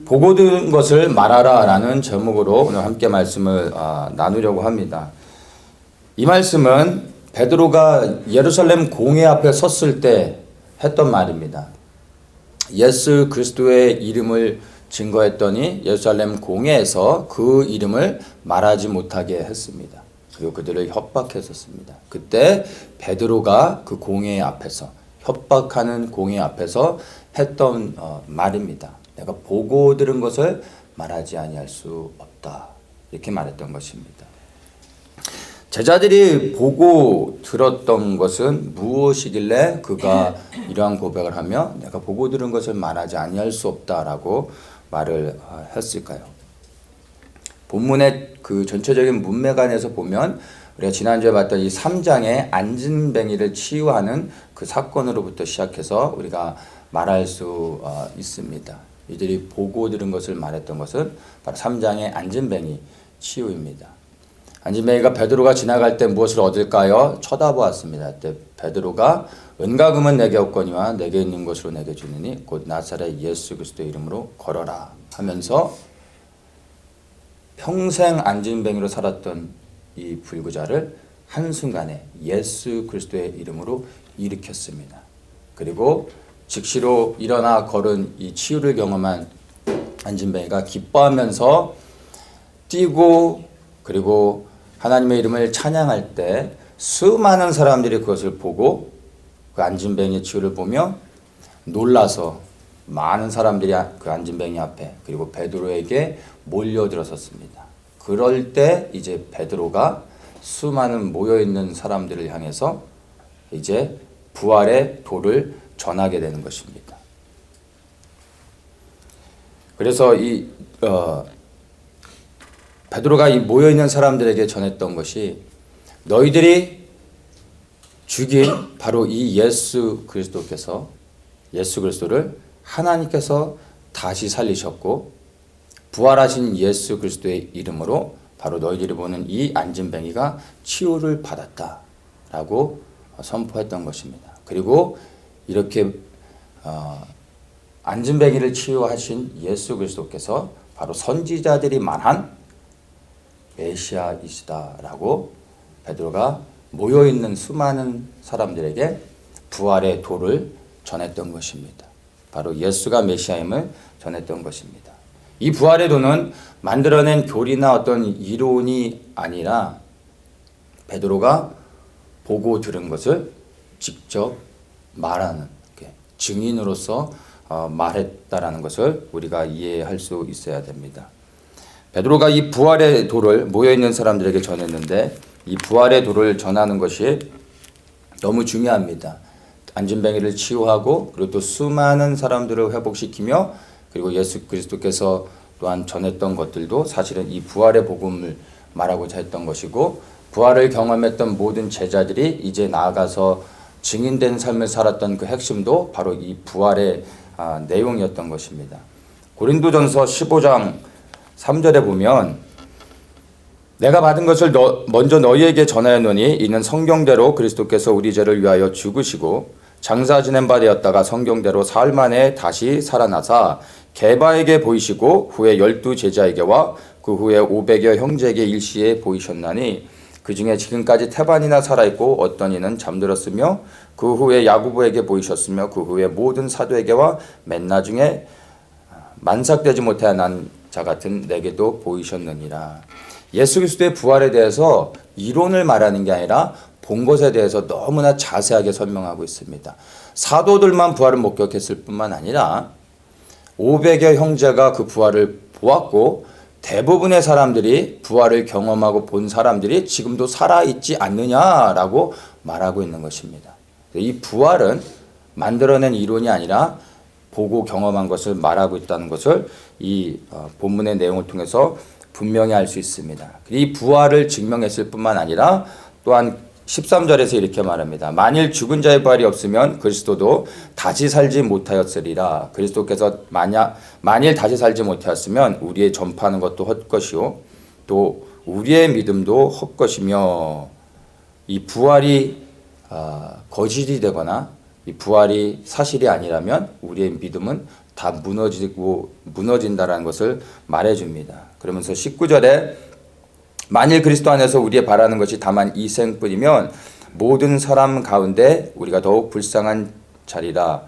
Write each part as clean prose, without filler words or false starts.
보고 들은 것을 말하라 라는 제목으로 오늘 함께 말씀을 나누려고 합니다. 이 말씀은 베드로가 예루살렘 공회 앞에 섰을 때 했던 말입니다. 예수 그리스도의 이름을 증거했더니 예루살렘 공회에서 그 이름을 말하지 못하게 했습니다. 그리고 그들을 협박했었습니다. 그때 베드로가 그 공회 앞에서 협박하는 공회 앞에서 했던 말입니다. 내가 보고 들은 것을 말하지 아니할 수 없다. 이렇게 말했던 것입니다. 제자들이 보고 들었던 것은 무엇이길래 그가 이러한 고백을 하며 내가 보고 들은 것을 말하지 아니할 수 없다라고 말을 했을까요? 본문의 그 전체적인 문맥안에서 보면 우리가 지난주에 봤던 이 3장의 안진뱅이를 치유하는 그 사건으로부터 시작해서 우리가 말할 수 있습니다. 이들이 보고 들은 것을 말했던 것은 바로 3장의 안진뱅이 치유입니다. 안진뱅이가 베드로가 지나갈 때 무엇을 얻을까요? 쳐다보았습니다. 그때 베드로가 은과 금은 내게 없거니와 내게 있는 것으로 내게 주느니 곧 나사렛 예수 그리스도의 이름으로 걸어라 하면서 평생 안진뱅이로 살았던 이 불구자를 한순간에 예수 그리스도의 이름으로 일으켰습니다. 그리고 즉시로 일어나 걸은 이 치유를 경험한 안진뱅이가 기뻐하면서 뛰고 그리고 하나님의 이름을 찬양할 때 수많은 사람들이 그것을 보고 그 안진뱅이의 치유를 보며 놀라서 많은 사람들이 그 안진뱅이 앞에 그리고 베드로에게 몰려들었었습니다. 그럴 때 이제 베드로가 수많은 모여있는 사람들을 향해서 이제 부활의 도를 전하게 되는 것입니다. 그래서 이 베드로가 이 모여있는 사람들에게 전했던 것이 너희들이 죽인 바로 이 예수 그리스도를 하나님께서 다시 살리셨고 부활하신 예수 그리스도의 이름으로 바로 너희들이 보는 이 안진뱅이가 치유를 받았다라고 선포했던 것입니다. 그리고 이렇게 안진뱅이를 치유하신 예수 그리스도께서 바로 선지자들이 말한 메시아이시다라고 베드로가 모여있는 수많은 사람들에게 부활의 도를 전했던 것입니다. 바로 예수가 메시아임을 전했던 것입니다. 이 부활의 도는 만들어낸 교리나 어떤 이론이 아니라 베드로가 보고 들은 것을 직접 말하는 증인으로서 말했다라는 것을 우리가 이해할 수 있어야 됩니다. 베드로가 이 부활의 도를 모여있는 사람들에게 전했는데 이 부활의 도를 전하는 것이 너무 중요합니다. 안진뱅이를 치유하고 그리고 또 수많은 사람들을 회복시키며 그리고 예수 그리스도께서 또한 전했던 것들도 사실은 이 부활의 복음을 말하고자 했던 것이고 부활을 경험했던 모든 제자들이 이제 나아가서 증인된 삶을 살았던 그 핵심도 바로 이 부활의 내용이었던 것입니다. 고린도전서 15장 3절에 보면 내가 받은 것을 먼저 너희에게 전하였노니 이는 성경대로 그리스도께서 우리 죄를 위하여 죽으시고 장사 지낸 바 되었다가 성경대로 사흘 만에 다시 살아나사 게바에게 보이시고 후에 12 제자에게와 그 후에 500여 형제에게 일시에 보이셨나니 그 중에 지금까지 태반이나 살아있고 어떤 이는 잠들었으며 그 후에 야고보에게 보이셨으며 그 후에 모든 사도에게와 맨 나중에 만삭되지 못하여 난 자 같은 내게도 보이셨느니라. 예수 그리스도의 부활에 대해서 이론을 말하는 게 아니라 본 것에 대해서 너무나 자세하게 설명하고 있습니다. 사도들만 부활을 목격했을 뿐만 아니라 500여 형제가 그 부활을 보았고 대부분의 사람들이 부활을 경험하고 본 사람들이 지금도 살아있지 않느냐라고 말하고 있는 것입니다. 이 부활은 만들어낸 이론이 아니라 보고 경험한 것을 말하고 있다는 것을 이 본문의 내용을 통해서 분명히 알 수 있습니다. 이 부활을 증명했을 뿐만 아니라 또한 13절에서 이렇게 말합니다. 만일 죽은 자의 부활이 없으면 그리스도도 다시 살지 못하였으리라. 그리스도께서 만일 다시 살지 못하였으면 우리의 전파하는 것도 헛것이요 또 우리의 믿음도 헛것이며 이 부활이 거짓이 되거나 이 부활이 사실이 아니라면 우리의 믿음은 다 무너진다라는 것을 말해줍니다. 그러면서 19절에 만일 그리스도 안에서 우리의 바라는 것이 다만 이 생뿐이면 모든 사람 가운데 우리가 더욱 불쌍한 자리라.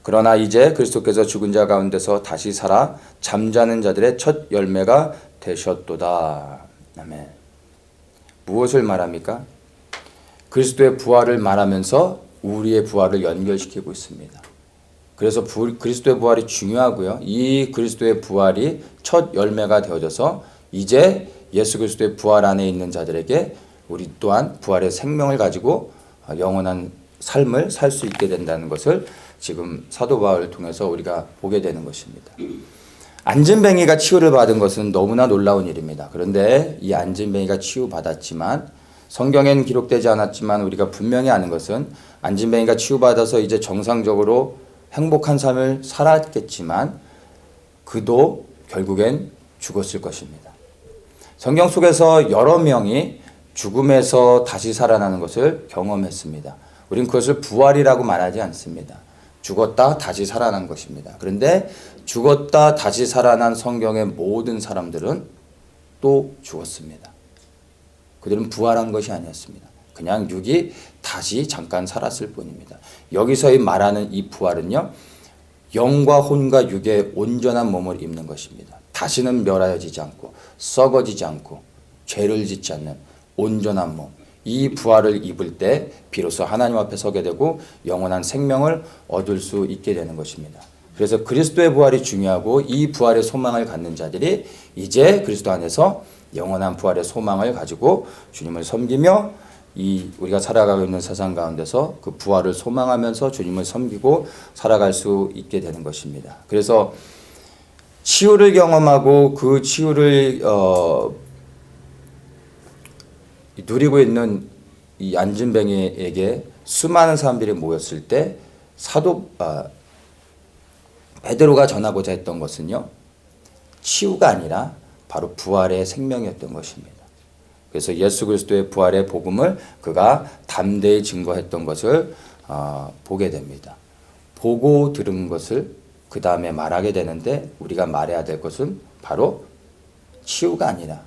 그러나 이제 그리스도께서 죽은 자 가운데서 다시 살아 잠자는 자들의 첫 열매가 되셨도다. 아멘. 무엇을 말합니까? 그리스도의 부활을 말하면서 우리의 부활을 연결시키고 있습니다. 그래서 그리스도의 부활이 중요하고요. 이 그리스도의 부활이 첫 열매가 되어져서 이제 예수 그리스도의 부활 안에 있는 자들에게 우리 또한 부활의 생명을 가지고 영원한 삶을 살 수 있게 된다는 것을 지금 사도 바울을 통해서 우리가 보게 되는 것입니다. 안진뱅이가 치유를 받은 것은 너무나 놀라운 일입니다. 그런데 이 안진뱅이가 치유받았지만 성경에는 기록되지 않았지만 우리가 분명히 아는 것은 안진뱅이가 치유받아서 이제 정상적으로 행복한 삶을 살았겠지만 그도 결국엔 죽었을 것입니다. 성경 속에서 여러 명이 죽음에서 다시 살아나는 것을 경험했습니다. 우린 그것을 부활이라고 말하지 않습니다. 죽었다 다시 살아난 것입니다. 그런데 죽었다 다시 살아난 성경의 모든 사람들은 또 죽었습니다. 그들은 부활한 것이 아니었습니다. 그냥 육이 다시 잠깐 살았을 뿐입니다. 여기서 말하는 이 부활은요, 영과 혼과 육의 온전한 몸을 입는 것입니다. 다시는 멸하여지지 않고 썩어지지 않고 죄를 짓지 않는 온전한 몸. 이 부활을 입을 때 비로소 하나님 앞에 서게 되고 영원한 생명을 얻을 수 있게 되는 것입니다. 그래서 그리스도의 부활이 중요하고 이 부활의 소망을 갖는 자들이 이제 그리스도 안에서 영원한 부활의 소망을 가지고 주님을 섬기며 이 우리가 살아가고 있는 세상 가운데서 그 부활을 소망하면서 주님을 섬기고 살아갈 수 있게 되는 것입니다. 그래서 치유를 경험하고 그 치유를 누리고 있는 이 안진뱅이에게 수많은 사람들이 모였을 때 베드로가 전하고자 했던 것은요, 치유가 아니라 바로 부활의 생명이었던 것입니다. 그래서 예수 그리스도의 부활의 복음을 그가 담대히 증거했던 것을 보게 됩니다. 보고 들은 것을 그 다음에 말하게 되는데 우리가 말해야 될 것은 바로 치유가 아니라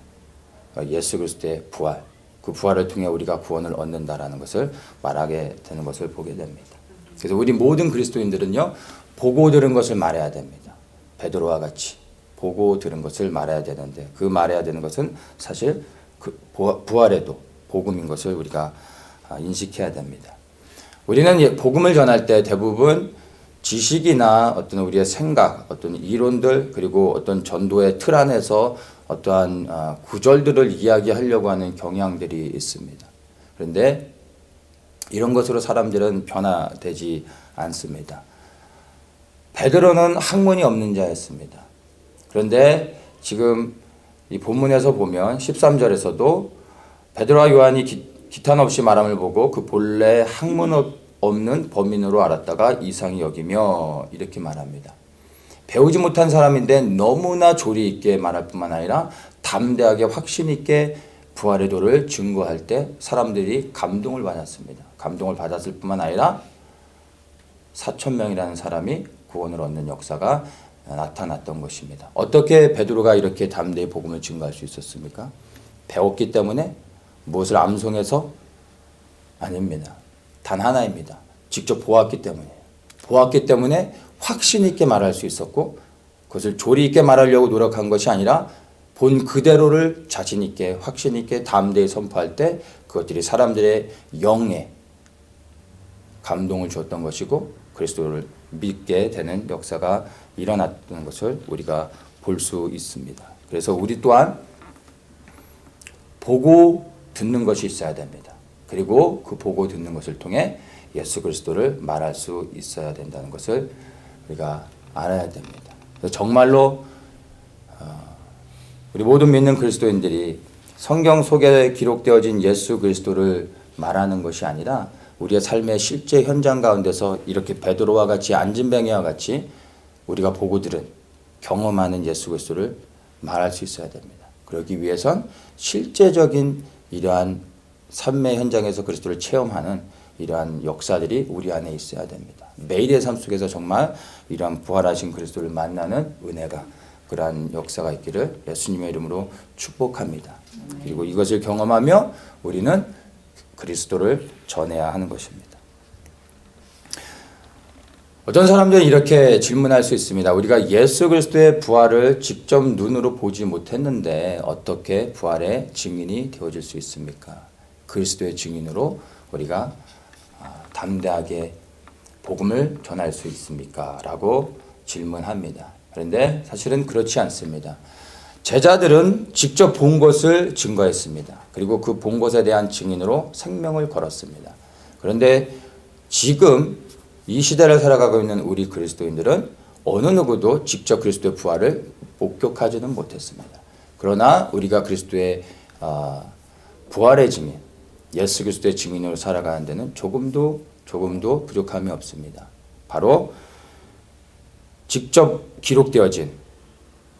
예수 그리스도의 부활, 그 부활을 통해 우리가 구원을 얻는다라는 것을 말하게 되는 것을 보게 됩니다. 그래서 우리 모든 그리스도인들은요, 보고 들은 것을 말해야 됩니다. 베드로와 같이 보고 들은 것을 말해야 되는데 그 말해야 되는 것은 사실 그 부활에도 복음인 것을 우리가 인식해야 됩니다. 우리는 복음을 전할 때 대부분 지식이나 어떤 우리의 생각, 어떤 이론들, 그리고 어떤 전도의 틀 안에서 어떠한 구절들을 이야기하려고 하는 경향들이 있습니다. 그런데 이런 것으로 사람들은 변화되지 않습니다. 베드로는 학문이 없는 자였습니다. 그런데 지금 이 본문에서 보면 13절에서도 베드로와 요한이 기탄 없이 말함을 보고 그 본래 학문 없는 범인으로 알았다가 이상히 여기며 이렇게 말합니다. 배우지 못한 사람인데 너무나 조리 있게 말할 뿐만 아니라 담대하게 확신 있게 부활의 도를 증거할 때 사람들이 감동을 받았습니다. 감동을 받았을 뿐만 아니라 4,000명이라는 사람이 구원을 얻는 역사가 나타났던 것입니다. 어떻게 베드로가 이렇게 담대히 복음을 증거할 수 있었습니까? 배웠기 때문에? 무엇을 암송해서? 아닙니다. 단 하나입니다. 직접 보았기 때문이에요. 보았기 때문에 확신 있게 말할 수 있었고 그것을 조리 있게 말하려고 노력한 것이 아니라 본 그대로를 자신 있게 확신 있게 담대히 선포할 때 그것들이 사람들의 영에 감동을 주었던 것이고 그리스도를 믿게 되는 역사가 일어났던 것을 우리가 볼 수 있습니다. 그래서 우리 또한 보고 듣는 것이 있어야 됩니다. 그리고 그 보고 듣는 것을 통해 예수 그리스도를 말할 수 있어야 된다는 것을 우리가 알아야 됩니다. 정말로 우리 모든 믿는 그리스도인들이 성경 속에 기록되어진 예수 그리스도를 말하는 것이 아니라 우리의 삶의 실제 현장 가운데서 이렇게 베드로와 같이 안진뱅이와 같이 우리가 보고 들은 경험하는 예수 그리스도를 말할 수 있어야 됩니다. 그러기 위해선 실제적인 이러한 삶의 현장에서 그리스도를 체험하는 이러한 역사들이 우리 안에 있어야 됩니다. 매일의 삶 속에서 정말 이러한 부활하신 그리스도를 만나는 은혜가, 그러한 역사가 있기를 예수님의 이름으로 축복합니다. 그리고 이것을 경험하며 우리는 그리스도를 전해야 하는 것입니다. 어떤 사람들은 이렇게 질문할 수 있습니다. 우리가 예수 그리스도의 부활을 직접 눈으로 보지 못했는데 어떻게 부활의 증인이 되어질 수 있습니까? 그리스도의 증인으로 우리가 담대하게 복음을 전할 수 있습니까? 라고 질문합니다. 그런데 사실은 그렇지 않습니다. 제자들은 직접 본 것을 증거했습니다. 그리고 그 본 것에 대한 증인으로 생명을 걸었습니다. 그런데 지금 이 시대를 살아가고 있는 우리 그리스도인들은 어느 누구도 직접 그리스도의 부활을 목격하지는 못했습니다. 그러나 우리가 그리스도의 부활의 증인, 예수 그리스도의 증인으로 살아가는 데는 조금도 부족함이 없습니다. 바로 직접 기록되어진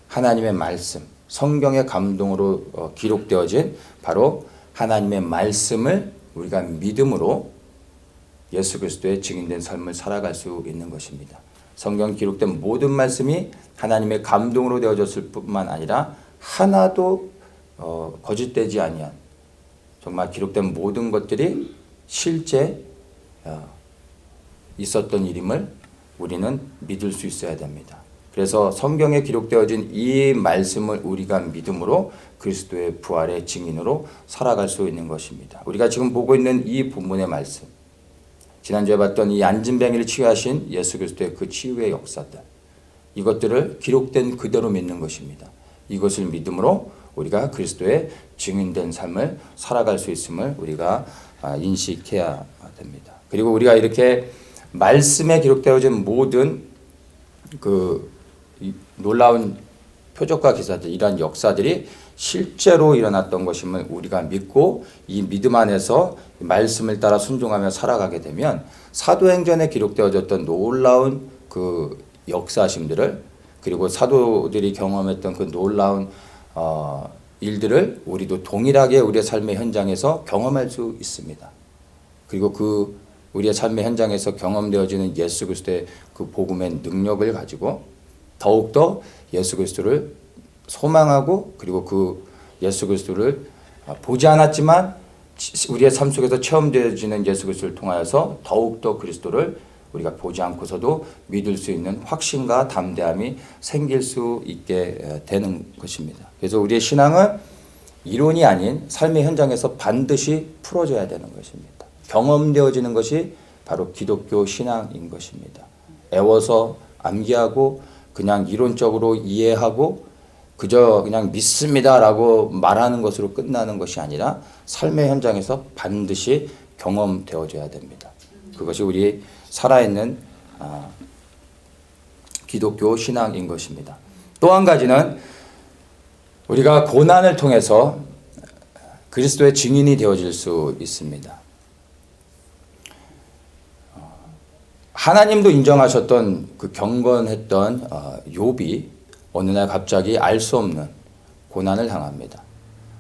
하나님의 말씀, 성경의 감동으로 기록되어진 바로 하나님의 말씀을 우리가 믿음으로 예수 그리스도의 증인된 삶을 살아갈 수 있는 것입니다. 성경 기록된 모든 말씀이 하나님의 감동으로 되어졌을 뿐만 아니라 하나도 거짓되지 아니한 정말 기록된 모든 것들이 실제 있었던 일임을 우리는 믿을 수 있어야 됩니다. 그래서 성경에 기록되어진 이 말씀을 우리가 믿음으로 그리스도의 부활의 증인으로 살아갈 수 있는 것입니다. 우리가 지금 보고 있는 이 본문의 말씀, 지난주에 봤던 이 안진뱅이를 치유하신 예수 그리스도의 그 치유의 역사들, 이것들을 기록된 그대로 믿는 것입니다. 이것을 믿음으로 우리가 그리스도의 증인된 삶을 살아갈 수 있음을 우리가 인식해야 됩니다. 그리고 우리가 이렇게 말씀에 기록되어진 모든 그 놀라운 표적과 기사들, 이러한 역사들이 실제로 일어났던 것임을 우리가 믿고 이 믿음 안에서 말씀을 따라 순종하며 살아가게 되면 사도행전에 기록되어졌던 놀라운 그 역사심들을, 그리고 사도들이 경험했던 그 놀라운 일들을 우리도 동일하게 우리의 삶의 현장에서 경험할 수 있습니다. 그리고 그 우리의 삶의 현장에서 경험되어지는 예수 그리스도의 그 복음의 능력을 가지고 더욱더 예수 그리스도를 소망하고, 그리고 그 예수 그리스도를 보지 않았지만 우리의 삶 속에서 체험되어지는 예수 그리스도를 통하여서 더욱더 그리스도를 우리가 보지 않고서도 믿을 수 있는 확신과 담대함이 생길 수 있게 되는 것입니다. 그래서 우리의 신앙은 이론이 아닌 삶의 현장에서 반드시 풀어져야 되는 것입니다. 경험되어지는 것이 바로 기독교 신앙인 것입니다. 애워서 암기하고 그냥 이론적으로 이해하고 그저 그냥 믿습니다라고 말하는 것으로 끝나는 것이 아니라 삶의 현장에서 반드시 경험되어져야 됩니다. 그것이 우리 살아있는 기독교 신앙인 것입니다. 또 한 가지는 우리가 고난을 통해서 그리스도의 증인이 되어질 수 있습니다. 하나님도 인정하셨던 그 경건했던 욥이 어느 날 갑자기 알 수 없는 고난을 당합니다.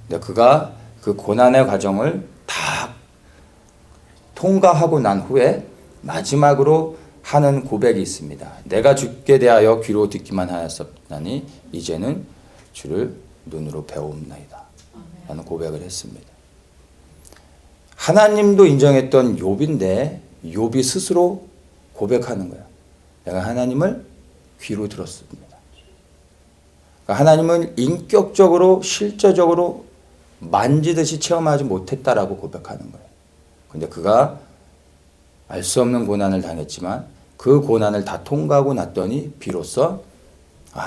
근데 그가 그 고난의 과정을 다 통과하고 난 후에 마지막으로 하는 고백이 있습니다. 내가 주께 대하여 귀로 듣기만 하였었나니 이제는 주를 눈으로 배움나이다 라는 고백을 했습니다. 하나님도 인정했던 욥인데 욥이 스스로 고백하는 거예요. 내가 하나님을 귀로 들었습니다. 그러니까 하나님은 인격적으로 실제적으로 만지듯이 체험하지 못했다라고 고백하는 거예요. 그런데 그가 알 수 없는 고난을 당했지만 그 고난을 다 통과하고 났더니 비로소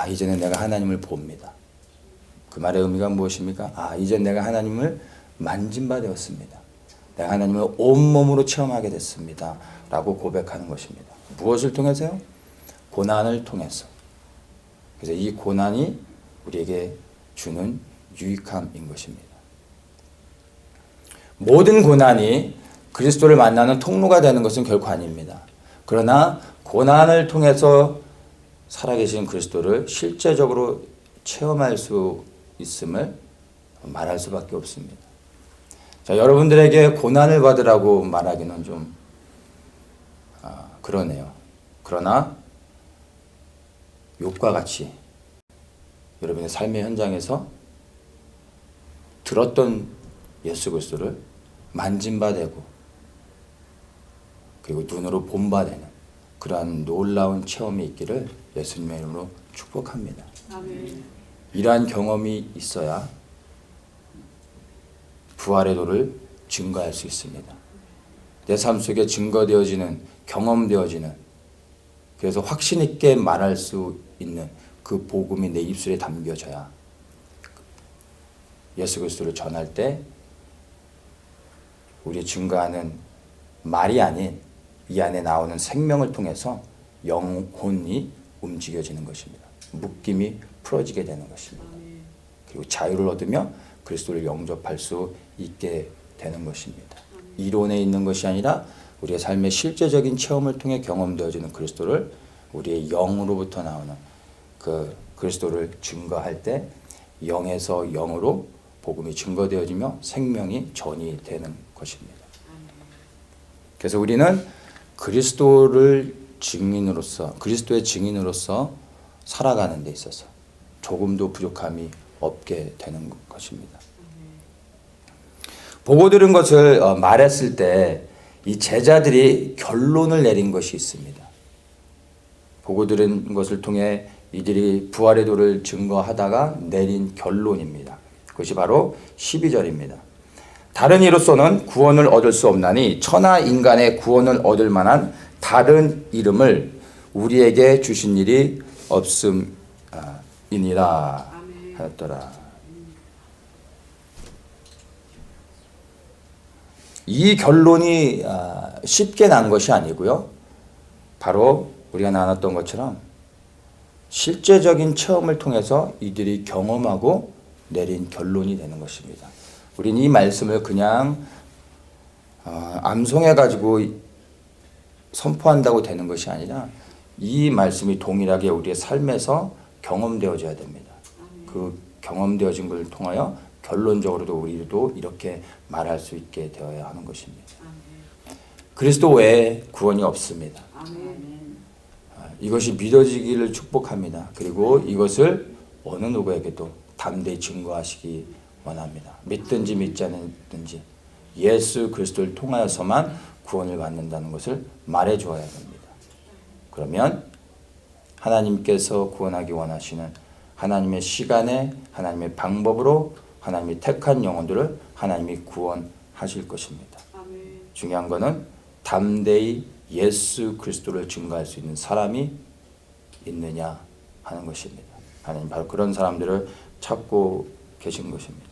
이제는 내가 하나님을 봅니다. 그 말의 의미가 무엇입니까? 이제 내가 하나님을 만진 바 되었습니다. 내가 하나님을 온몸으로 체험하게 됐습니다. 라고 고백하는 것입니다. 무엇을 통해서요? 고난을 통해서. 그래서 이 고난이 우리에게 주는 유익함인 것입니다. 모든 고난이 그리스도를 만나는 통로가 되는 것은 결코 아닙니다. 그러나 고난을 통해서 살아계신 그리스도를 실제적으로 체험할 수 있음을 말할 수밖에 없습니다. 자, 여러분들에게 고난을 받으라고 말하기는 좀 그러네요. 그러나 욥과 같이 여러분의 삶의 현장에서 들었던 예수 그리스도를 만진 바 되고 그리고 눈으로 본 바 되는 그러한 놀라운 체험이 있기를 예수님의 이름으로 축복합니다. 아멘. 이러한 경험이 있어야 부활의 도를 증거할 수 있습니다. 내 삶 속에 증거되어지는, 경험되어지는, 그래서 확신 있게 말할 수 있는 그 복음이 내 입술에 담겨져야 예수 그리스도를 전할 때 우리 증거하는 말이 아닌 이 안에 나오는 생명을 통해서 영혼이 움직여지는 것입니다. 묶임이 풀어지게 되는 것입니다. 그리고 자유를 얻으며 그리스도를 영접할 수 있게 되는 것입니다. 이론에 있는 것이 아니라 우리의 삶의 실제적인 체험을 통해 경험되어지는 그리스도를 우리의 영으로부터 나오는 그 그리스도를 증거할 때 영에서 영으로 복음이 증거되어지며 생명이 전이 되는 것입니다. 그래서 우리는 그리스도를 증인으로서, 그리스도의 증인으로서 살아가는 데 있어서 조금도 부족함이 없게 되는 것입니다. 보고 들은 것을 말했을 때 이 제자들이 결론을 내린 것이 있습니다. 보고 들은 것을 통해 이들이 부활의 도를 증거하다가 내린 결론입니다. 그것이 바로 12절입니다. 다른 이로서는 구원을 얻을 수 없나니 천하 인간의 구원을 얻을 만한 다른 이름을 우리에게 주신 일이 없음이니라 하였더라. 이 결론이 쉽게 난 것이 아니고요. 바로 우리가 나눴던 것처럼 실제적인 체험을 통해서 이들이 경험하고 내린 결론이 되는 것입니다. 우리는 이 말씀을 그냥 암송해가지고 선포한다고 되는 것이 아니라 이 말씀이 동일하게 우리의 삶에서 경험되어져야 됩니다. 그 경험되어진 것을 통하여 결론적으로도 우리도 이렇게 말할 수 있게 되어야 하는 것입니다. 그리스도 외에 구원이 없습니다. 이것이 믿어지기를 축복합니다. 그리고 이것을 어느 누구에게도 담대히 증거하시기 원합니다. 믿든지 믿지 않든지 예수 그리스도를 통하여서만 구원을 받는다는 것을 말해 주어야 됩니다. 그러면 하나님께서 구원하기 원하시는 하나님의 시간에 하나님의 방법으로 하나님이 택한 영혼들을 하나님이 구원하실 것입니다. 중요한 것은 담대히 예수 그리스도를 증거할 수 있는 사람이 있느냐 하는 것입니다. 하나님 바로 그런 사람들을 찾고 계신 것입니다.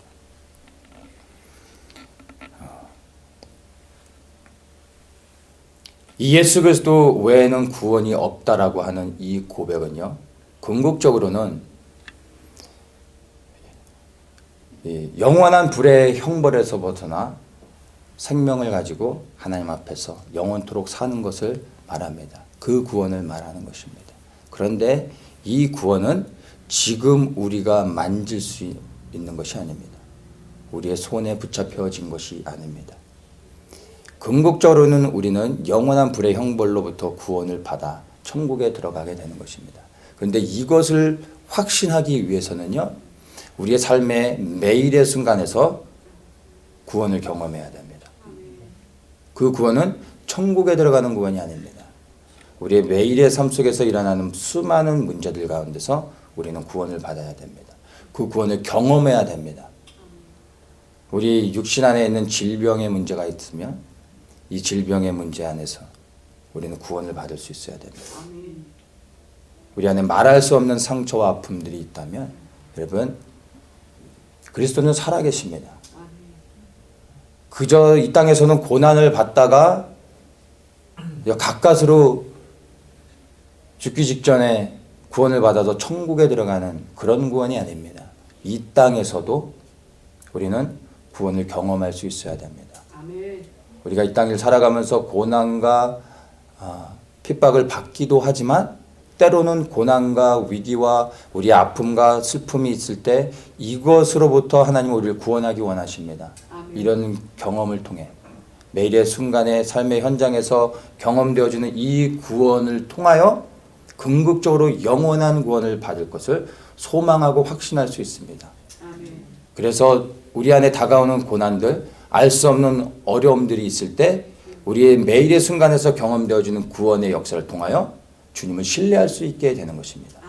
이 예수 그리스도 외에는 구원이 없다라고 하는 이 고백은요, 궁극적으로는 영원한 불의 형벌에서 벗어나 생명을 가지고 하나님 앞에서 영원토록 사는 것을 말합니다. 그 구원을 말하는 것입니다. 그런데 이 구원은 지금 우리가 만질 수 있는 것이 아닙니다. 우리의 손에 붙잡혀진 것이 아닙니다. 궁극적으로는 우리는 영원한 불의 형벌로부터 구원을 받아 천국에 들어가게 되는 것입니다. 그런데 이것을 확신하기 위해서는요, 우리의 삶의 매일의 순간에서 구원을 경험해야 됩니다. 그 구원은 천국에 들어가는 구원이 아닙니다. 우리의 매일의 삶 속에서 일어나는 수많은 문제들 가운데서 우리는 구원을 받아야 됩니다. 그 구원을 경험해야 됩니다. 우리 육신 안에 있는 질병의 문제가 있으면 이 질병의 문제 안에서 우리는 구원을 받을 수 있어야 됩니다. 우리 안에 말할 수 없는 상처와 아픔들이 있다면 여러분, 그리스도는 살아계십니다. 그저 이 땅에서는 고난을 받다가 가까스로 죽기 직전에 구원을 받아서 천국에 들어가는 그런 구원이 아닙니다. 이 땅에서도 우리는 구원을 경험할 수 있어야 됩니다. 우리가 이 땅을 살아가면서 고난과 핍박을 받기도 하지만 때로는 고난과 위기와 우리의 아픔과 슬픔이 있을 때 이것으로부터 하나님은 우리를 구원하기 원하십니다. 이런 경험을 통해 매일의 순간의 삶의 현장에서 경험되어지는 이 구원을 통하여 궁극적으로 영원한 구원을 받을 것을 소망하고 확신할 수 있습니다. 그래서 우리 안에 다가오는 고난들, 알 수 없는 어려움들이 있을 때 우리의 매일의 순간에서 경험되어지는 구원의 역사를 통하여 주님을 신뢰할 수 있게 되는 것입니다.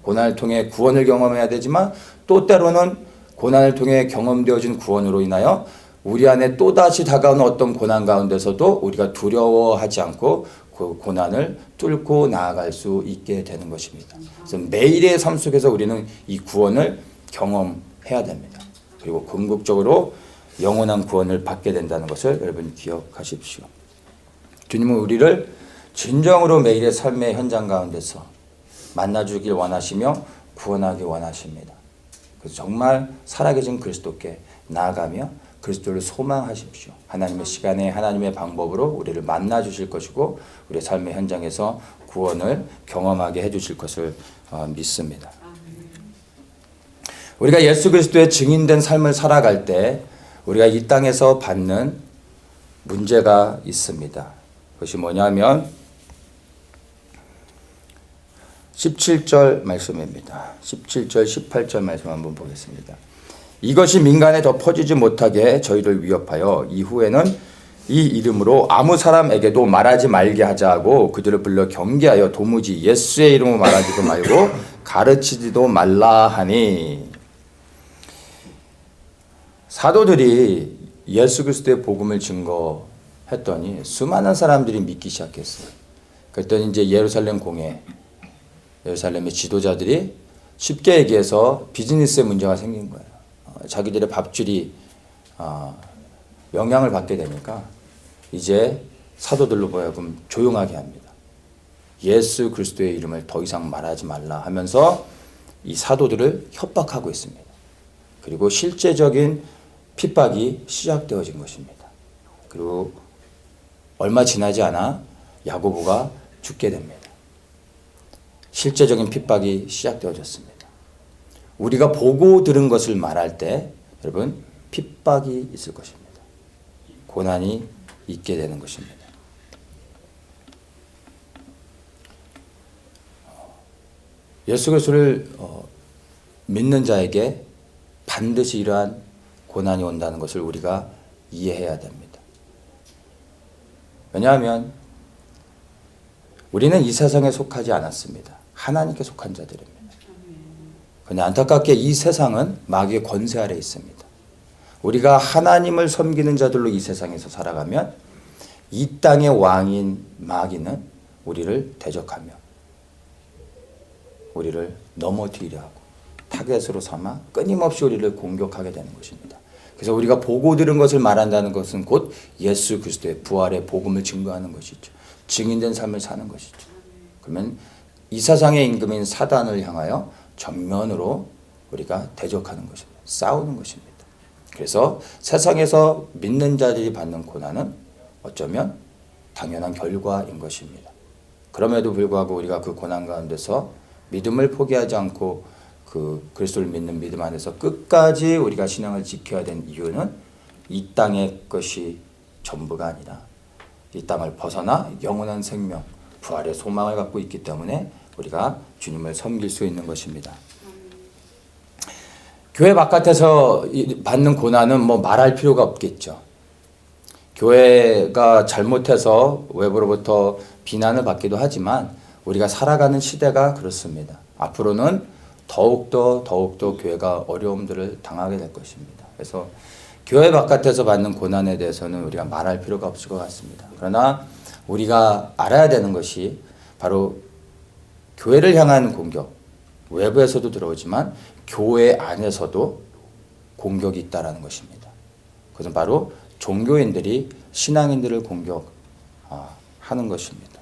고난을 통해 구원을 경험해야 되지만 또 때로는 고난을 통해 경험되어진 구원으로 인하여 우리 안에 또다시 다가오는 어떤 고난 가운데서도 우리가 두려워하지 않고 그 고난을 뚫고 나아갈 수 있게 되는 것입니다. 그래서 매일의 삶 속에서 우리는 이 구원을 경험해야 됩니다. 그리고 궁극적으로 영원한 구원을 받게 된다는 것을 여러분 기억하십시오. 주님은 우리를 진정으로 매일의 삶의 현장 가운데서 만나주길 원하시며 구원하기 원하십니다. 그래서 정말 살아계신 그리스도께 나아가며 그리스도를 소망하십시오. 하나님의 시간에 하나님의 방법으로 우리를 만나주실 것이고 우리의 삶의 현장에서 구원을 경험하게 해주실 것을 믿습니다. 우리가 예수 그리스도의 증인된 삶을 살아갈 때 우리가 이 땅에서 받는 문제가 있습니다. 그것이 뭐냐면 17절 말씀입니다. 17절 18절 말씀 한번 보겠습니다. 이것이 민간에 더 퍼지지 못하게 저희를 위협하여 이후에는 이 이름으로 아무 사람에게도 말하지 말게 하자 하고 그들을 불러 경계하여 도무지 예수의 이름으로 말하지도 말고 가르치지도 말라 하니. 사도들이 예수 그리스도의 복음을 증거했더니 수많은 사람들이 믿기 시작했어요. 그랬더니 이제 예루살렘 공회, 예루살렘의 지도자들이 쉽게 얘기해서 비즈니스에 문제가 생긴 거예요. 자기들의 밥줄이 영향을 받게 되니까 이제 사도들로 보여금 조용하게 합니다. 예수 그리스도의 이름을 더 이상 말하지 말라 하면서 이 사도들을 협박하고 있습니다. 그리고 실제적인 핍박이 시작되어진 것입니다. 그리고 얼마 지나지 않아 야고보가 죽게 됩니다. 실제적인 핍박이 시작되어졌습니다. 우리가 보고 들은 것을 말할 때 여러분 핍박이 있을 것입니다. 고난이 있게 되는 것입니다. 예수 그리스도를 믿는 자에게 반드시 이러한 고난이 온다는 것을 우리가 이해해야 됩니다. 왜냐하면 우리는 이 세상에 속하지 않았습니다. 하나님께 속한 자들입니다. 그런데 안타깝게 이 세상은 마귀의 권세 아래 있습니다. 우리가 하나님을 섬기는 자들로 이 세상에서 살아가면 이 땅의 왕인 마귀는 우리를 대적하며 우리를 넘어뜨리려 하고 타겟으로 삼아 끊임없이 우리를 공격하게 되는 것입니다. 그래서 우리가 보고 들은 것을 말한다는 것은 곧 예수 그리스도의 부활의 복음을 증거하는 것이죠. 증인된 삶을 사는 것이죠. 그러면 이 세상의 임금인 사단을 향하여 정면으로 우리가 대적하는 것입니다. 싸우는 것입니다. 그래서 세상에서 믿는 자들이 받는 고난은 어쩌면 당연한 결과인 것입니다. 그럼에도 불구하고 우리가 그 고난 가운데서 믿음을 포기하지 않고 그 그리스도를 믿는 믿음 안에서 끝까지 우리가 신앙을 지켜야 된 이유는 이 땅의 것이 전부가 아니라 이 땅을 벗어나 영원한 생명, 부활의 소망을 갖고 있기 때문에 우리가 주님을 섬길 수 있는 것입니다. 교회 바깥에서 받는 고난은 뭐 말할 필요가 없겠죠. 교회가 잘못해서 외부로부터 비난을 받기도 하지만 우리가 살아가는 시대가 그렇습니다. 앞으로는 더욱더 교회가 어려움들을 당하게 될 것입니다. 그래서 교회 바깥에서 받는 고난에 대해서는 우리가 말할 필요가 없을 것 같습니다. 그러나 우리가 알아야 되는 것이 바로 교회를 향한 공격, 외부에서도 들어오지만 교회 안에서도 공격이 있다는 것입니다. 그것은 바로 종교인들이 신앙인들을 공격하는 것입니다.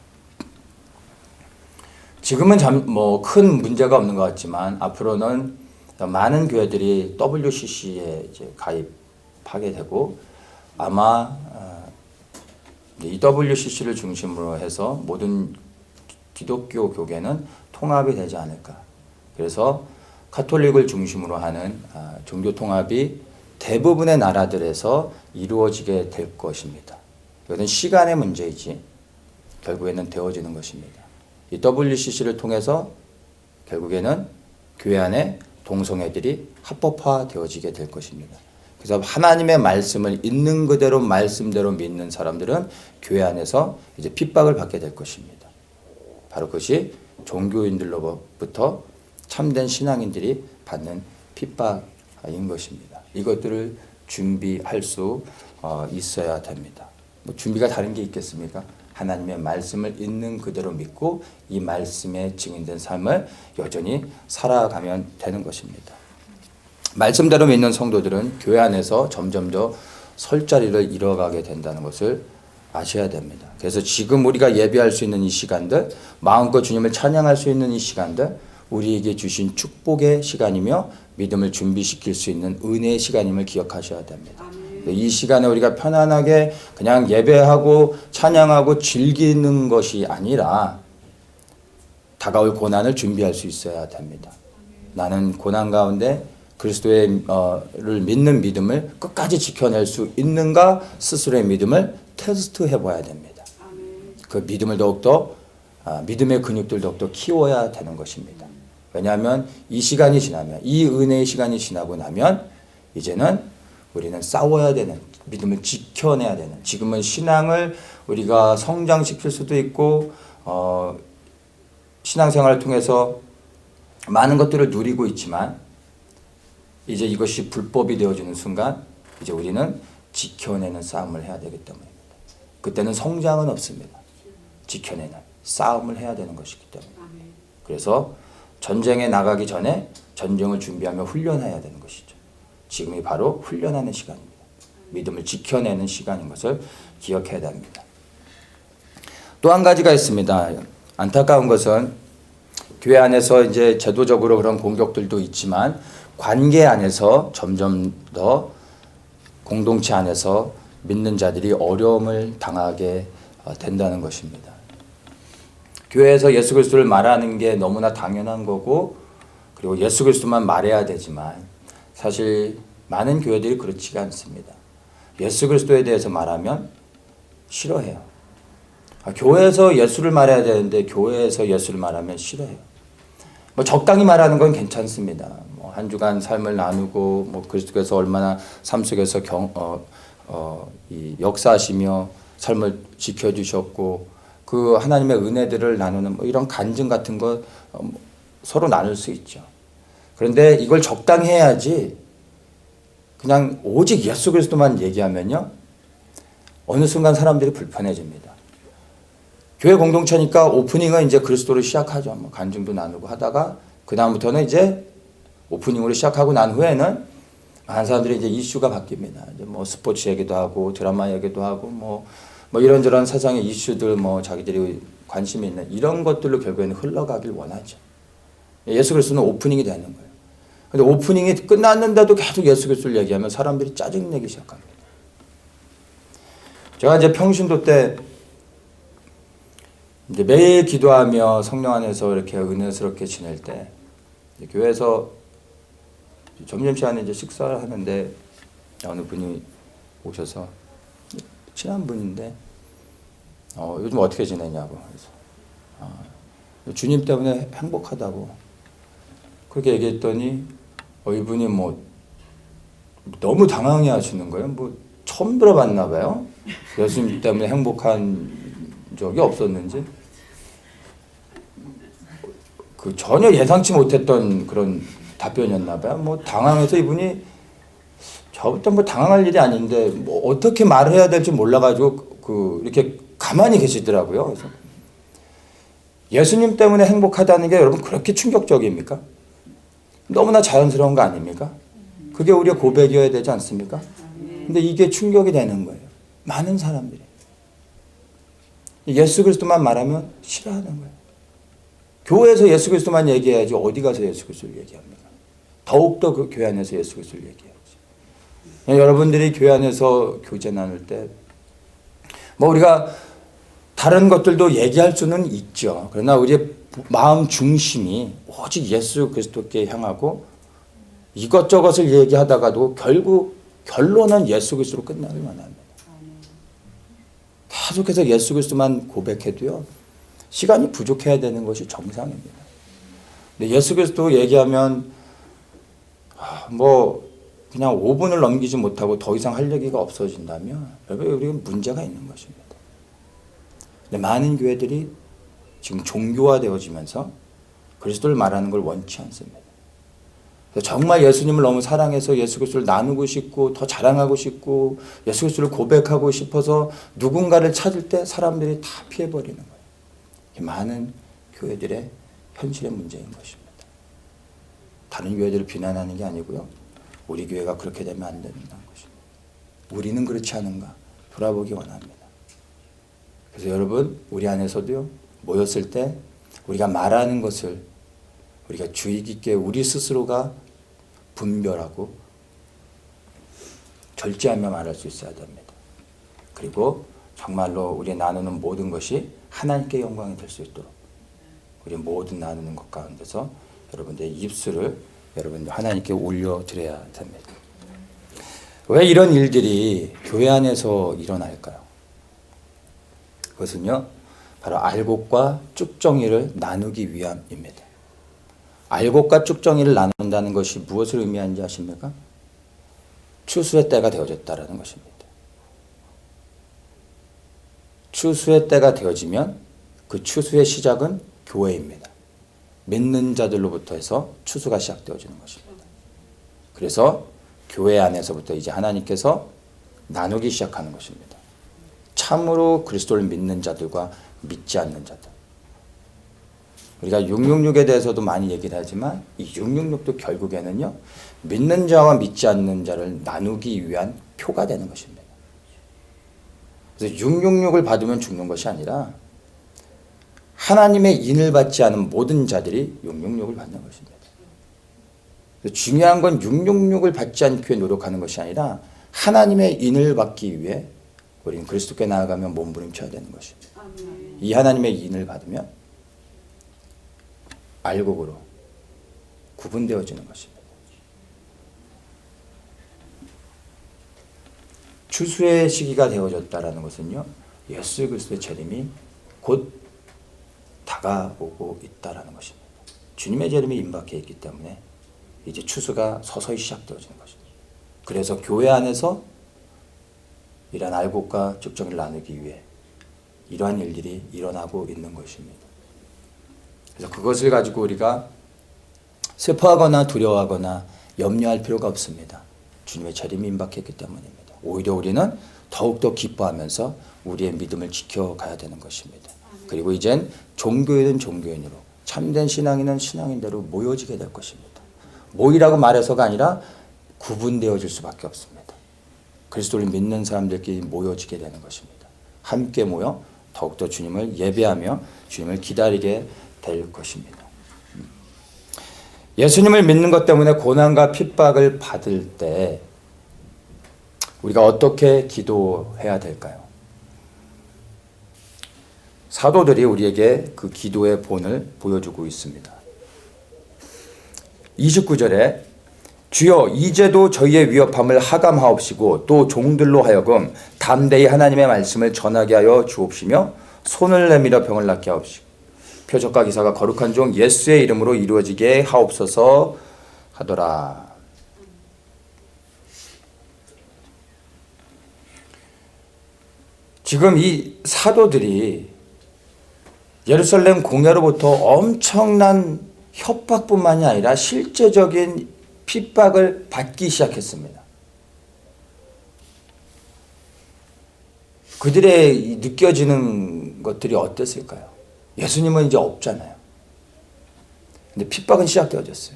지금은 큰 문제가 없는 것 같지만 앞으로는 많은 교회들이 WCC에 이제 가입하게 되고 아마 이 WCC를 중심으로 해서 모든 기독교 교계는 통합이 되지 않을까. 그래서 카톨릭을 중심으로 하는 종교 통합이 대부분의 나라들에서 이루어지게 될 것입니다. 이것은 시간의 문제이지 결국에는 되어지는 것입니다. 이 WCC를 통해서 결국에는 교회 안에 동성애들이 합법화되어지게 될 것입니다. 그래서 하나님의 말씀을 있는 그대로 말씀대로 믿는 사람들은 교회 안에서 이제 핍박을 받게 될 것입니다. 바로 그것이 종교인들로부터 참된 신앙인들이 받는 핍박인 것입니다. 이것들을 준비할 수 있어야 됩니다. 뭐 준비가 다른 게 있겠습니까? 하나님의 말씀을 있는 그대로 믿고 이 말씀에 증인된 삶을 여전히 살아가면 되는 것입니다. 말씀대로 믿는 성도들은 교회 안에서 점점 더 설 자리를 잃어가게 된다는 것을 아셔야 됩니다. 그래서 지금 우리가 예배할 수 있는 이 시간들, 마음껏 주님을 찬양할 수 있는 이 시간들, 우리에게 주신 축복의 시간이며 믿음을 준비시킬 수 있는 은혜의 시간임을 기억하셔야 됩니다. 이 시간에 우리가 편안하게 그냥 예배하고 찬양하고 즐기는 것이 아니라 다가올 고난을 준비할 수 있어야 됩니다. 나는 고난 가운데 그리스도를 믿는 믿음을 끝까지 지켜낼 수 있는가 스스로의 믿음을 테스트해 봐야 됩니다. 그 믿음을 더욱더 믿음의 근육들 더욱더 키워야 되는 것입니다. 왜냐하면 이 시간이 지나면 이 은혜의 시간이 지나고 나면 이제는 우리는 싸워야 되는 믿음을 지켜내야 되는 지금은 신앙을 우리가 성장시킬 수도 있고 신앙생활을 통해서 많은 것들을 누리고 있지만 이제 이것이 불법이 되어지는 순간 이제 우리는 지켜내는 싸움을 해야 되기 때문입니다. 그때는 성장은 없습니다. 지켜내는 싸움을 해야 되는 것이기 때문에. 그래서 전쟁에 나가기 전에 전쟁을 준비하며 훈련해야 되는 것이죠. 지금이 바로 훈련하는 시간입니다. 믿음을 지켜내는 시간인 것을 기억해야 됩니다. 또 한 가지가 있습니다. 안타까운 것은 교회 안에서 이제 제도적으로 그런 공격들도 있지만 관계 안에서 점점 더 공동체 안에서 믿는 자들이 어려움을 당하게 된다는 것입니다. 교회에서 예수 그리스도를 말하는 게 너무나 당연한 거고 그리고 예수 그리스도만 말해야 되지만 사실 많은 교회들이 그렇지가 않습니다. 예수 그리스도에 대해서 말하면 싫어해요. 교회에서 예수를 말해야 되는데 교회에서 예수를 말하면 싫어해요. 뭐 적당히 말하는 건 괜찮습니다. 뭐 한 주간 삶을 나누고 뭐 그리스도께서 얼마나 삶 속에서 역사하시며 삶을 지켜주셨고 그 하나님의 은혜들을 나누는 뭐 이런 간증 같은 거 서로 나눌 수 있죠. 그런데 이걸 적당히 해야지 그냥 오직 예수 그리스도만 얘기하면요 어느 순간 사람들이 불편해집니다. 교회 공동체니까 오프닝은 이제 그리스도로 시작하죠. 뭐 간증도 나누고 하다가 그 다음부터는 이제 오프닝으로 시작하고 난 후에는 많은 사람들이 이제 이슈가 바뀝니다. 이제 뭐 스포츠 얘기도 하고 드라마 얘기도 하고 뭐 이런저런 세상의 이슈들 뭐 자기들이 관심이 있는 이런 것들로 결국에는 흘러가길 원하죠. 예수 그리스도는 오프닝이 되는 거예요. 근데 오프닝이 끝났는데도 계속 예수 그리스도를 얘기하면 사람들이 짜증내기 시작합니다. 제가 이제 평신도 때 이제 매일 기도하며 성령 안에서 이렇게 은혜스럽게 지낼 때 교회에서 점심시간에 이제 식사를 하는데 어느 분이 오셔서 친한 분인데 요즘 어떻게 지내냐고 그래서 주님 때문에 행복하다고 그렇게 얘기했더니 이분이 뭐 너무 당황해 하시는 거예요. 뭐 처음 들어봤나 봐요. 예수님 때문에 행복한 적이 없었는지 그 전혀 예상치 못했던 그런 답변이었나 봐요. 뭐 당황해서 이분이 저부터 뭐 당황할 일이 아닌데 뭐 어떻게 말을 해야 될지 몰라가지고 이렇게 가만히 계시더라고요. 그래서 예수님 때문에 행복하다는 게 여러분 그렇게 충격적입니까? 너무나 자연스러운 거 아닙니까? 그게 우리의 고백이어야 되지 않습니까? 근데 이게 충격이 되는 거예요. 많은 사람들이. 예수 그리스도만 말하면 싫어하는 거예요. 교회에서 예수 그리스도만 얘기해야지 어디 가서 예수 그리스도를 얘기합니까? 더욱더 그 교회 안에서 예수 그리스도를 얘기해야지. 여러분들이 교회 안에서 교제 나눌 때 뭐 우리가 다른 것들도 얘기할 수는 있죠. 그러나 우리의 마음 중심이 오직 예수 그리스도께 향하고 이것저것을 얘기하다가도 결국 결론은 예수 그리스도로 끝나길 원합니다. 계속해서 예수 그리스도만 고백해도요, 시간이 부족해야 되는 것이 정상입니다. 근데 예수 그리스도 얘기하면 뭐 그냥 5분을 넘기지 못하고 더 이상 할 얘기가 없어진다면 여러분, 우리는 문제가 있는 것입니다. 근데 많은 교회들이 지금 종교화되어지면서 그리스도를 말하는 걸 원치 않습니다. 정말 예수님을 너무 사랑해서 예수 그리스도를 나누고 싶고 더 자랑하고 싶고 예수 그리스도를 고백하고 싶어서 누군가를 찾을 때 사람들이 다 피해버리는 거예요. 많은 교회들의 현실의 문제인 것입니다. 다른 교회들을 비난하는 게 아니고요, 우리 교회가 그렇게 되면 안 된다는 것입니다. 우리는 그렇지 않은가 돌아보기 원합니다. 그래서 여러분, 우리 안에서도요, 모였을 때 우리가 말하는 것을 우리가 주의 깊게 우리 스스로가 분별하고 절제하며 말할 수 있어야 됩니다. 그리고 정말로 우리 나누는 모든 것이 하나님께 영광이 될 수 있도록 우리 모든 나누는 것 가운데서 여러분들의 입술을 여러분들 하나님께 올려드려야 됩니다. 왜 이런 일들이 교회 안에서 일어날까요? 그것은요, 바로 알곡과 쭉정이를 나누기 위함입니다. 알곡과 쭉정이를 나눈다는 것이 무엇을 의미하는지 아십니까? 추수의 때가 되어졌다는 것입니다. 추수의 때가 되어지면 그 추수의 시작은 교회입니다. 믿는 자들로부터 해서 추수가 시작되어지는 것입니다. 그래서 교회 안에서부터 이제 하나님께서 나누기 시작하는 것입니다. 참으로 그리스도를 믿는 자들과 믿지 않는 자들. 우리가 666에 대해서도 많이 얘기를 하지만 이 666도 결국에는요, 믿는 자와 믿지 않는 자를 나누기 위한 표가 되는 것입니다. 그래서 666을 받으면 죽는 것이 아니라 하나님의 인을 받지 않은 모든 자들이 666을 받는 것입니다. 중요한 건 666을 받지 않기 위해 노력하는 것이 아니라 하나님의 인을 받기 위해 우리는 그리스도께 나아가며 몸부림쳐야 되는 것입니다. 이 하나님의 인을 받으면 알곡으로 구분되어지는 것입니다. 추수의 시기가 되어졌다는 것은요, 예수 그리스도의 재림이 곧 다가오고 있다는 것입니다. 주님의 재림이 임박해 있기 때문에 이제 추수가 서서히 시작되어지는 것입니다. 그래서 교회 안에서 이러한 알곡과 쭉정이를 나누기 위해 이러한 일들이 일어나고 있는 것입니다. 그래서 그것을 가지고 우리가 슬퍼하거나 두려워하거나 염려할 필요가 없습니다. 주님의 재림이 임박했기 때문입니다. 오히려 우리는 더욱더 기뻐하면서 우리의 믿음을 지켜가야 되는 것입니다. 그리고 이젠 종교인은 종교인으로, 참된 신앙인은 신앙인대로 모여지게 될 것입니다. 모이라고 말해서가 아니라 구분되어질 수밖에 없습니다. 그리스도를 믿는 사람들끼리 모여지게 되는 것입니다. 함께 모여 더욱더 주님을 예배하며 주님을 기다리게 될 것입니다. 예수님을 믿는 것 때문에 고난과 핍박을 받을 때 우리가 어떻게 기도해야 될까요? 사도들이 우리에게 그 기도의 본을 보여주고 있습니다. 29절에 주여 이제도 저희의 위협함을 하감하옵시고 또 종들로 하여금 담대히 하나님의 말씀을 전하게 하여 주옵시며 손을 내밀어 병을 낫게 하옵시고 표적과 기사가 거룩한 종 예수의 이름으로 이루어지게 하옵소서 하더라. 지금 이 사도들이 예루살렘 공회로부터 엄청난 협박뿐만이 아니라 실제적인 핍박을 받기 시작했습니다. 그들의 느껴지는 것들이 어땠을까요? 예수님은 이제 없잖아요. 근데 핍박은 시작되어졌어요.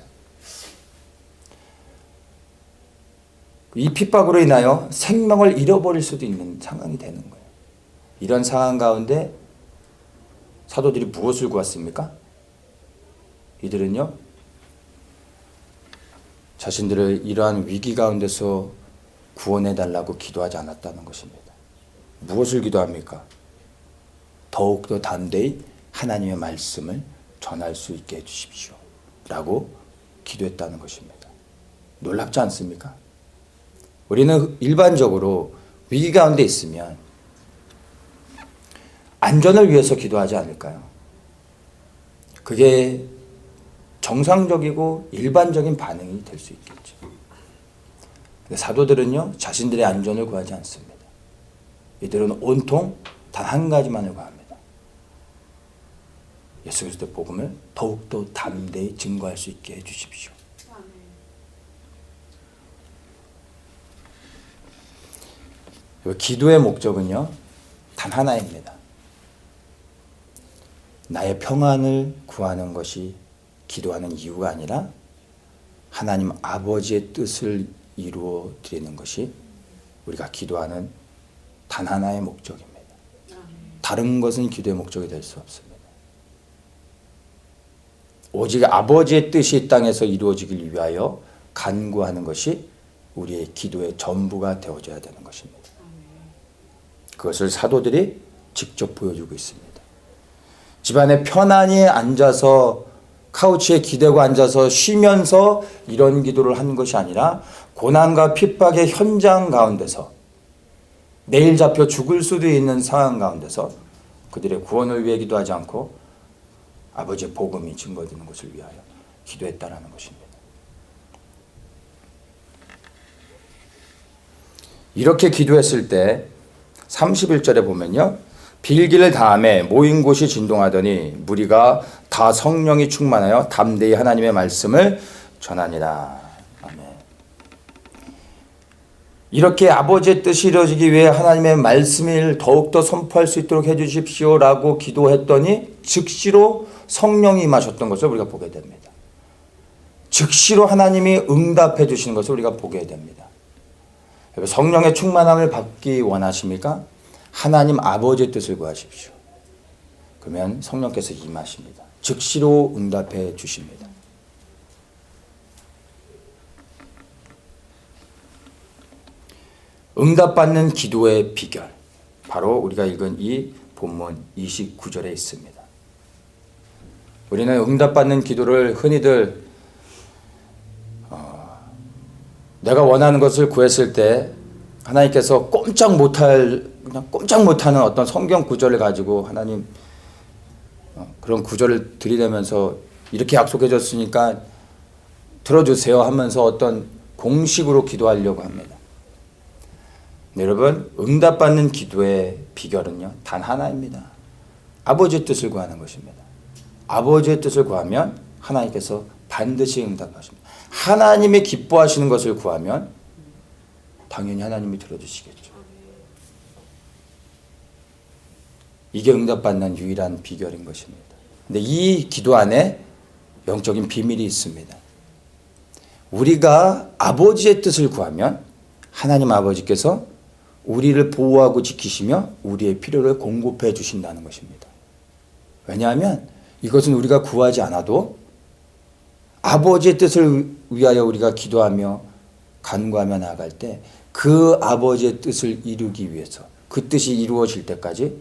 이 핍박으로 인하여 생명을 잃어버릴 수도 있는 상황이 되는 거예요. 이런 상황 가운데 사도들이 무엇을 구했습니까? 이들은요, 자신들을 이러한 위기 가운데서 구원해달라고 기도하지 않았다는 것입니다. 무엇을 기도합니까? 더욱더 담대히 하나님의 말씀을 전할 수 있게 해주십시오 라고 기도했다는 것입니다. 놀랍지 않습니까? 우리는 일반적으로 위기 가운데 있으면 안전을 위해서 기도하지 않을까요? 그게 정상적이고 일반적인 반응이 될 수 있겠죠. 근데 사도들은요, 자신들의 안전을 구하지 않습니다. 이들은 온통 단 한 가지만을 구합니다. 예수 그리스도의 복음을 더욱더 담대히 증거할 수 있게 해주십시오. 기도의 목적은요, 단 하나입니다. 나의 평안을 구하는 것이 기도하는 이유가 아니라 하나님 아버지의 뜻을 이루어 드리는 것이 우리가 기도하는 단 하나의 목적입니다. 다른 것은 기도의 목적이 될 수 없습니다. 오직 아버지의 뜻이 이 땅에서 이루어지길 위하여 간구하는 것이 우리의 기도의 전부가 되어져야 되는 것입니다. 그것을 사도들이 직접 보여주고 있습니다. 집안에 편안히 앉아서 카우치에 기대고 앉아서 쉬면서 이런 기도를 하는 것이 아니라 고난과 핍박의 현장 가운데서 내일 잡혀 죽을 수도 있는 상황 가운데서 그들의 구원을 위해 기도하지 않고 아버지의 복음이 증거되는 것을 위하여 기도했다라는 것입니다. 이렇게 기도했을 때 31절에 보면요, 빌기를 다음에 모인 곳이 진동하더니 무리가 다 성령이 충만하여 담대히 하나님의 말씀을 전하니라. 아멘. 이렇게 아버지의 뜻이 이루어지기 위해 하나님의 말씀을 더욱더 선포할 수 있도록 해주십시오라고 기도했더니 즉시로 성령이 임하셨던 것을 우리가 보게 됩니다. 즉시로 하나님이 응답해 주시는 것을 우리가 보게 됩니다. 성령의 충만함을 받기 원하십니까? 하나님 아버지의 뜻을 구하십시오. 그러면 성령께서 임하십니다. 즉시로 응답해 주십니다. 응답받는 기도의 비결, 바로 우리가 읽은 이 본문 29절에 있습니다. 우리는 응답받는 기도를 흔히들 내가 원하는 것을 구했을 때 하나님께서 꼼짝 못하는 어떤 성경 구절을 가지고 하나님 그런 구절을 들이대면서 이렇게 약속해 줬으니까 들어주세요 하면서 어떤 공식으로 기도하려고 합니다. 여러분, 응답받는 기도의 비결은요, 단 하나입니다. 아버지의 뜻을 구하는 것입니다. 아버지의 뜻을 구하면 하나님께서 반드시 응답하십니다. 하나님이 기뻐하시는 것을 구하면 당연히 하나님이 들어주시겠죠. 이게 응답받는 유일한 비결인 것입니다. 근데 이 기도 안에 영적인 비밀이 있습니다. 우리가 아버지의 뜻을 구하면 하나님 아버지께서 우리를 보호하고 지키시며 우리의 필요를 공급해 주신다는 것입니다. 왜냐하면 이것은 우리가 구하지 않아도 아버지의 뜻을 위하여 우리가 기도하며 간구하며 나아갈 때 그 아버지의 뜻을 이루기 위해서 그 뜻이 이루어질 때까지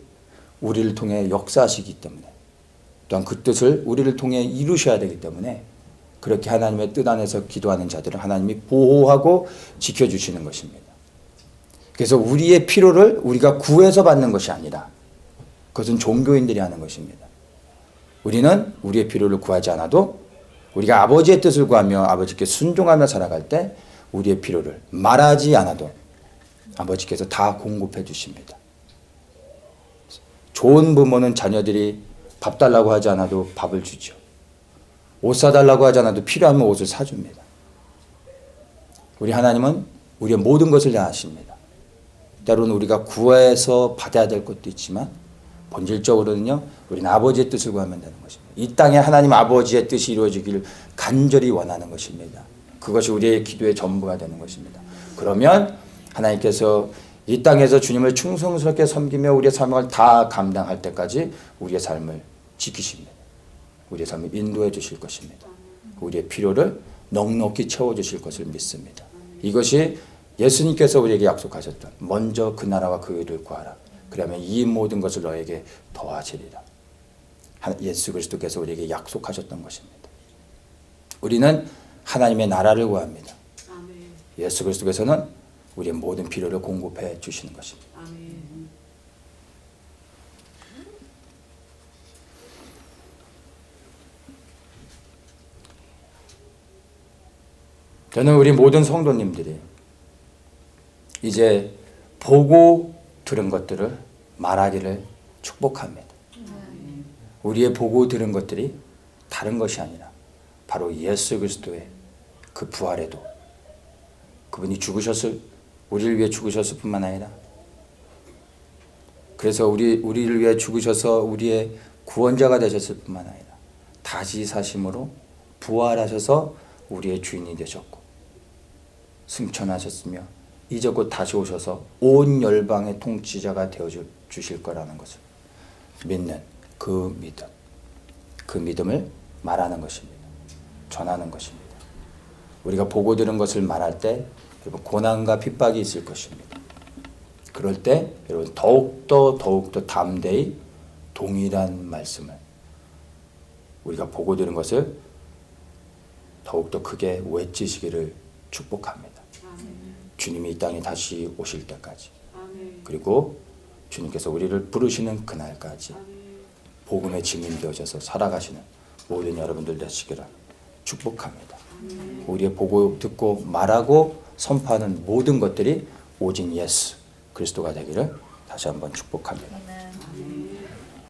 우리를 통해 역사하시기 때문에 또한 그 뜻을 우리를 통해 이루셔야 되기 때문에 그렇게 하나님의 뜻 안에서 기도하는 자들을 하나님이 보호하고 지켜주시는 것입니다. 그래서 우리의 필요를 우리가 구해서 받는 것이 아니라 그것은 종교인들이 하는 것입니다. 우리는 우리의 필요를 구하지 않아도 우리가 아버지의 뜻을 구하며 아버지께 순종하며 살아갈 때 우리의 필요를 말하지 않아도 아버지께서 다 공급해 주십니다. 좋은 부모는 자녀들이 밥 달라고 하지 않아도 밥을 주죠. 옷 사달라고 하지 않아도 필요하면 옷을 사줍니다. 우리 하나님은 우리의 모든 것을 다 아십니다. 때로는 우리가 구해서 받아야 될 것도 있지만 본질적으로는요, 우리는 아버지의 뜻을 구하면 되는 것입니다. 이 땅에 하나님 아버지의 뜻이 이루어지기를 간절히 원하는 것입니다. 그것이 우리의 기도의 전부가 되는 것입니다. 그러면 하나님께서 이 땅에서 주님을 충성스럽게 섬기며 우리의 삶을 다 감당할 때까지 우리의 삶을 지키십니다. 우리의 삶을 인도해 주실 것입니다. 우리의 필요를 넉넉히 채워주실 것을 믿습니다. 이것이 예수님께서 우리에게 약속하셨던 먼저 그 나라와 그 의를 구하라. 그러면 이 모든 것을 너에게 더하시리라. 예수 그리스도께서 우리에게 약속하셨던 것입니다. 우리는 하나님의 나라를 구합니다. 예수 그리스도께서는 우리의 모든 필요를 공급해 주시는 것입니다. 저는 우리 모든 성도님들이 이제 보고 들은 것들을 말하기를 축복합니다. 우리의 보고 들은 것들이 다른 것이 아니라 바로 예수 그리스도의 그 부활에도 그분이 우리를 위해 죽으셨을 뿐만 아니라 그래서 우리를 위해 죽으셔서 우리의 구원자가 되셨을 뿐만 아니라 다시 사심으로 부활하셔서 우리의 주인이 되셨고 승천하셨으며 이제 곧 다시 오셔서 온 열방의 통치자가 되어 주실 거라는 것을 믿는 그 믿음을 말하는 것입니다. 전하는 것입니다. 우리가 보고 들은 것을 말할 때 여러분 고난과 핍박이 있을 것입니다. 그럴 때 여러분 더욱더 담대히 동일한 말씀을 우리가 보고 들은 것을 더욱더 크게 외치시기를 축복합니다. 주님이 이 땅에 다시 오실 때까지 그리고 주님께서 우리를 부르시는 그날까지 복음의 증인 되어져서 살아가시는 모든 여러분들 되시기를 축복합니다. 우리의 보고 듣고 말하고 선포하는 모든 것들이 오직 예수 그리스도가 되기를 다시 한번 축복합니다.